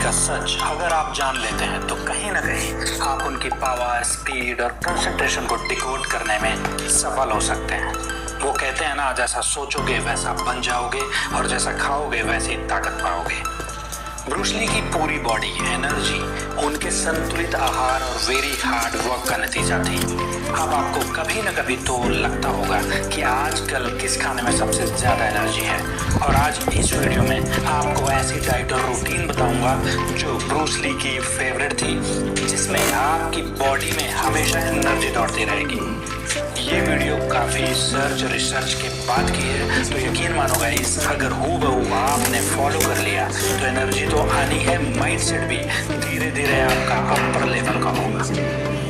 का सच अगर आप जान लेते हैं तो कहीं ना कहीं आप उनकी पावर, स्पीड और कंसंट्रेशन को डिकोड करने में सफल हो सकते हैं। वो कहते हैं ना, जैसा सोचोगे वैसा बन जाओगे और जैसा खाओगे वैसी ताकत पाओगे। ब्रूस ली की पूरी बॉडी एनर्जी उनके संतुलित आहार और वेरी हार्ड वर्क का नतीजा थी। अब आपको कभी न कभी तो लगता होगा कि आजकल किस खाने में सबसे ज्यादा एनर्जी है, और आज इस वीडियो में आपको ऐसी डाइट और रूटीन बताऊंगा जो ब्रूस ली की फेवरेट थी, जिसमें आपकी बॉडी में हमेशा एनर्जी दौड़ती रहेगी। ये वीडियो काफी रिसर्च के बाद की है, तो यकीन मानो गाइस, अगर हूबहू आपने फॉलो कर लिया तो एनर्जी तो आनी है, माइंडसेट भी धीरे धीरे आपका अपर लेवल का होगा।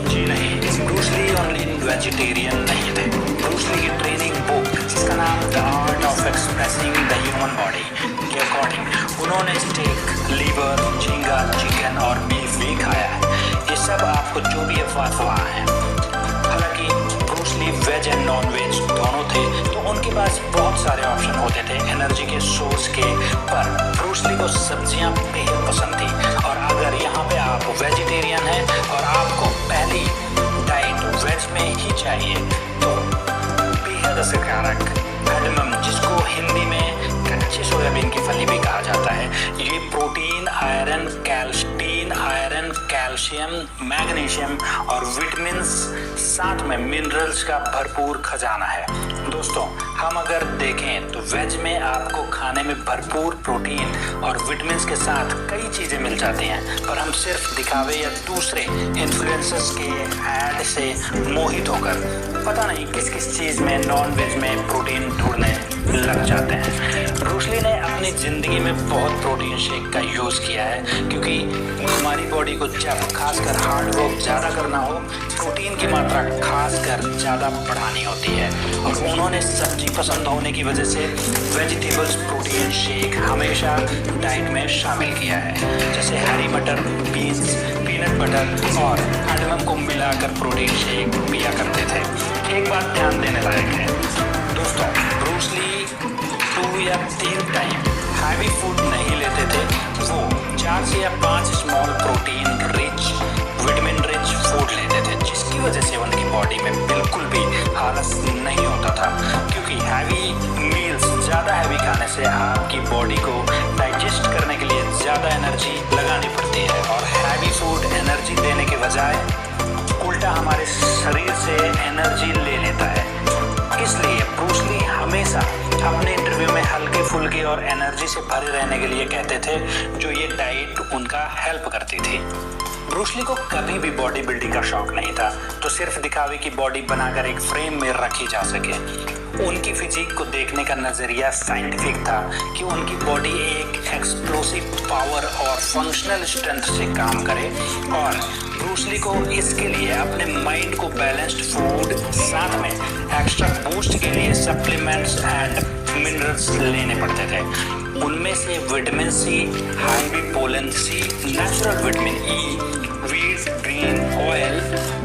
जी नहीं, ब्रूस ली ओनली वेजिटेरियन नहीं थे। ब्रूस ली की ट्रेनिंग बुक, जिसका नाम the art of expressing the human body के अकॉर्डिंग उन्होंने स्टेक, लीवर, झींगा, चिकन और बीफ भी खाया है। ये सब आपको जो भी अफवाह है। हालांकि Bruce Lee veg and non veg दोनों थे, तो उनके पास बहुत सारे ऑप्शन होते थे एनर्जी के सोर्स के, पर ब्रूस ली को सब्जियां बेहद पसंद थी। और अगर यहाँ पे आप वेजिटेरियन हैं और आपको पहली डाइट वेज में ही चाहिए, तो बेहद असरकारक एडमम, जिसको हिंदी में कच्चे सोयाबीन की फली भी कहा जाता है, ये प्रोटीन, आयरन, कैल्शियम, मैग्नीशियम और विटामिन्स, साथ में मिनरल्स का भरपूर खजाना है। दोस्तों, हम अगर देखें तो वेज में आपको खाने में भरपूर प्रोटीन और विटामिन्स के साथ कई चीजें मिल जाती हैं, पर हम सिर्फ दिखावे या दूसरे इन्फ्लुएंसर्स के ऐड से मोहित होकर पता नहीं किस किस चीज में नॉन वेज में प्रोटीन ढूंढने लग जाते हैं। ब्रूस ली ने अपनी जिंदगी में बहुत प्रोटीन शेक का यूज किया है, क्योंकि हमारी बॉडी को जब खासकर हार्ड वर्क ज्यादा करना हो, प्रोटीन की मात्रा खासकर ज्यादा बढ़ानी होती है। और उन्होंने सब्जी पसंद होने की वजह से वेजिटेबल्स प्रोटीन शेक हमेशा डाइट में शामिल किया है, जैसे हरी मटर, बीन्स, पीनट बटर और एडमम को मिलाकर प्रोटीन शेक पिया करते थे। एक बात ध्यान देने लायक है दोस्तों, ब्रूस ली 2 या 3 टाइम हैवी फूड नहीं लेते थे। वो 4 से या 5 small protein rich, vitamin rich food लेते थे, जिसकी वजह से उनकी बॉडी में बिल्कुल भी आलस नहीं होता था, क्योंकि हैवी मील्स, ज़्यादा हैवी खाने से आपकी बॉडी को डाइजेस्ट करने के लिए ज़्यादा एनर्जी लगानी पड़ती है, और हैवी फूड एनर्जी देने के बजाय उल्टा हमारे शरीर से एनर्जी ले लेता है। इसलिए ब्रूस ली हमेशा अपने इंटरव्यू में हल्के फुल्के और एनर्जी से भरे रहने के लिए कहते थे, जो ये डाइट उनका हेल्प करती थी। ब्रूस ली को कभी भी बॉडी बिल्डिंग का शौक नहीं था, तो सिर्फ दिखावे की बॉडी बनाकर एक फ्रेम में रखी जा सके। उनकी फिजिक को देखने का नजरिया साइंटिफिक था कि उनकी बॉडी एक एक्सप्लोसिव पावर और फंक्शनल स्ट्रेंथ से काम करे, और ब्रूस ली को इसके लिए अपने माइंड को बैलेंस्ड फूड, साथ में एक्स्ट्रा बूस्ट के लिए सप्लीमेंट्स एंड मिनरल्स लेने पड़ते थे। उनमें से विटामिन सी, हाइबी pollen C, natural vitamin E, wheat green oil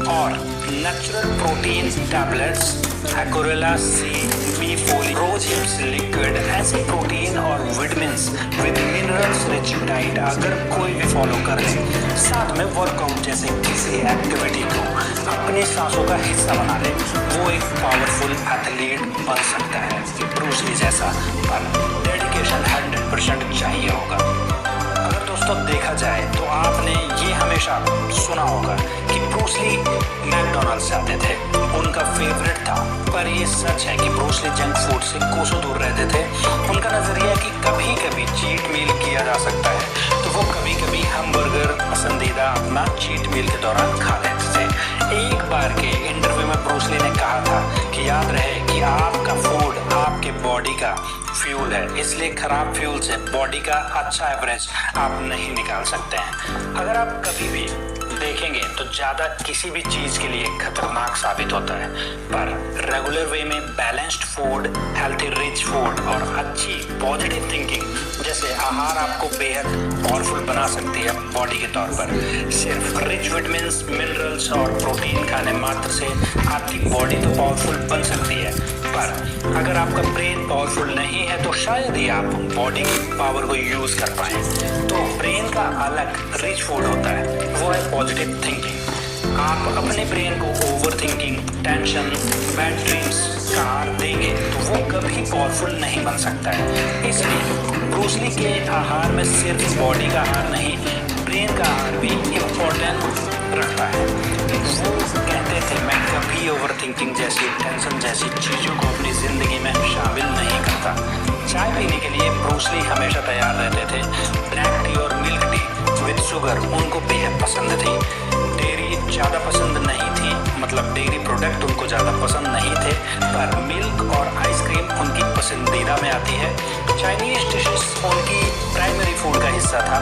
और नेचुरल प्रोटीन टैबलेट्स, एक्रोलेला सी, बी फोली, रोज हिप्स लिक्विड, ऐसे प्रोटीन और vitamins with minerals rich diet अगर कोई भी फॉलो कर ले, साथ में वर्कआउट जैसे किसी एक्टिविटी को अपनी सांसों का हिस्सा बना ले, वो एक पावरफुल एथलीट बन सकता है, ब्रूस ली जैसा। पर डेडिकेशन 100% चाहिए होगा। अगर दोस्तों देखा जाए तो आपने ये हमेशा सुना होगा कि ब्रूस ली मैकडॉनल्ड्स जाते थे, उनका फेवरेट था, पर ये सच है कि ब्रूस ली जंक फूड से कोसों दूर रहते थे। उनका नजरिया कि कभी कभी चीट मील किया जा सकता है, तो वो कभी कभी हमबर्गर पसंदीदा अपना चीट मील के दौरान खा लेते थे। एक बार के इंटरव्यू में ब्रूस ली ने कहा था कि याद रहे कि आपका फूड आपके बॉडी का फ्यूल है, इसलिए खराब फ्यूल से बॉडी का अच्छा एवरेज आप नहीं निकाल सकते हैं। अगर आप कभी भी देखेंगे तो ज्यादा किसी भी चीज के लिए खतरनाक साबित होता है, पर रेगुलर वे में balanced food, healthy rich food और अच्छी पॉजिटिव थिंकिंग जैसे आहार आपको बेहद पावरफुल बना सकती है बॉडी के तौर पर। सिर्फ रिच विटामिन्स, मिनरल्स और प्रोटीन खाने मात्र से आपकी बॉडी तो पावरफुल बन सकती है, पर अगर आपका ब्रेन पावरफुल नहीं है तो शायद ही आप बॉडी की पावर को यूज कर पाए। तो ब्रेन का अलग रिच फूड होता है, वो है पॉजिटिव थिंकिंग। आप अपने ब्रेन को over thinking, tension, bad dreams का आहार देंगे तो वो कभी पावरफुल नहीं बन सकता है। इसलिए ब्रूस ली के आहार में सिर्फ बॉडी का आहार नहीं, ब्रेन का आहार भी इम्पोर्टेंट रखता है। वो कहते थे मैं कभी ओवर थिंकिंग जैसी, टेंशन जैसी चीज़ों को अपनी ज़िंदगी में शामिल नहीं करता। चाय पीने के लिए ब्रूस ली हमेशा तैयार रहते थे। ब्लैक टी और मिल्क टी विद शुगर उनको बेहद पसंद थी। डेयरी ज़्यादा पसंद नहीं थी, मतलब डेयरी प्रोडक्ट उनको ज़्यादा पसंद नहीं थे, पर मिल्क और आइसक्रीम उनकी पसंदीदा में आती है। चाइनीज डिशेस उनकी प्राइमरी फूड का हिस्सा था।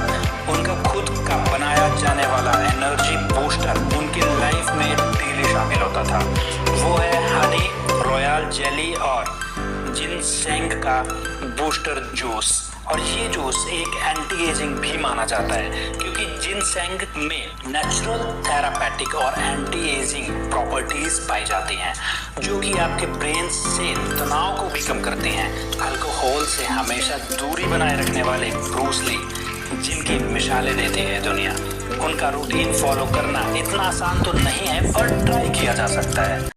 उनका खुद का बनाया जाने वाला एनर्जी बूस्टर उनकी लाइफ में डेली शामिल होता था। वो है हनी, रॉयल जेली और जिनसेंग का बूस्टर जूस। और ये जूस एक एंटी एजिंग भी माना जाता है क्योंकि जिनसेंग में नेचुरल थेरापेटिक और एंटी एजिंग प्रॉपर्टीज पाई जाती हैं जो कि आपके ब्रेन से तनाव को भी कम करती हैं। अल्कोहल से हमेशा दूरी बनाए रखने वाले ब्रूस ली जिनकी मिसालें देती है दुनिया, उनका रूटीन फॉलो करना इतना आसान तो नहीं है पर ट्राई किया जा सकता है।